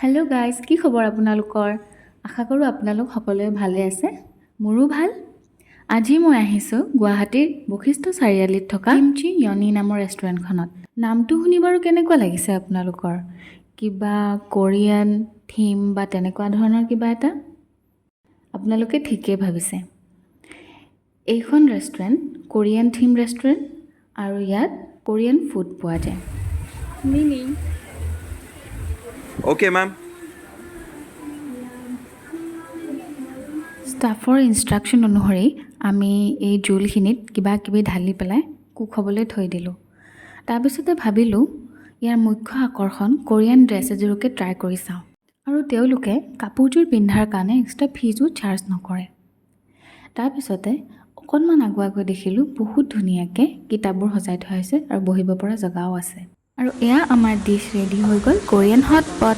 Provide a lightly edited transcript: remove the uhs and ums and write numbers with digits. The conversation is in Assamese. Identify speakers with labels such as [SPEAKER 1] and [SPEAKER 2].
[SPEAKER 1] হেল্ল' গাইজ, কি খবৰ আপোনালোকৰ? আশা কৰোঁ আপোনালোক সকলোৱে ভালে আছে। মোৰো ভাল। আজি মই আহিছোঁ গুৱাহাটীৰ বশিষ্ঠ চাৰিআলিত থকা কিমচি য়নি নামৰ ৰেষ্টুৰেণ্টখনত। নামটো শুনি বাৰু কেনেকুৱা লাগিছে আপোনালোকৰ? কিবা কোৰিয়ান থিম বা তেনেকুৱা ধৰণৰ কিবা এটা? আপোনালোকে ঠিকেই ভাবিছে। এইখন ৰেষ্টুৰেণ্ট কোৰিয়ান থিম ৰেষ্টুৰেণ্ট আৰু ইয়াত কোৰিয়ান ফুড পোৱা যায়। Meaning
[SPEAKER 2] Okay, ma'am.
[SPEAKER 1] ষ্টাফৰ ইনষ্ট্ৰাকশ্যন অনুসৰি আমি এই জোলখিনিত কিবা কিবি ঢালি পেলাই কুক হ'বলৈ থৈ দিলোঁ। তাৰপিছতে ভাবিলোঁ ইয়াৰ মুখ্য আকৰ্ষণ কোৰিয়ান ড্ৰেছ এযোৰকে ট্ৰাই কৰি চাওঁ। আৰু তেওঁলোকে কাপোৰযোৰ পিন্ধাৰ কাৰণে এক্সট্ৰা ফিজো চাৰ্জ নকৰে। তাৰপিছতে অকণমান আগুৱাই দেখিলোঁ বহুত ধুনীয়াকৈ কিতাপবোৰ সজাই থোৱা হৈছে আৰু বহিব পৰা জেগাও আছে। আৰু এয়া আমাৰ ডিছ ৰেডি হৈ গ'ল, কোৰিয়ান হট পট।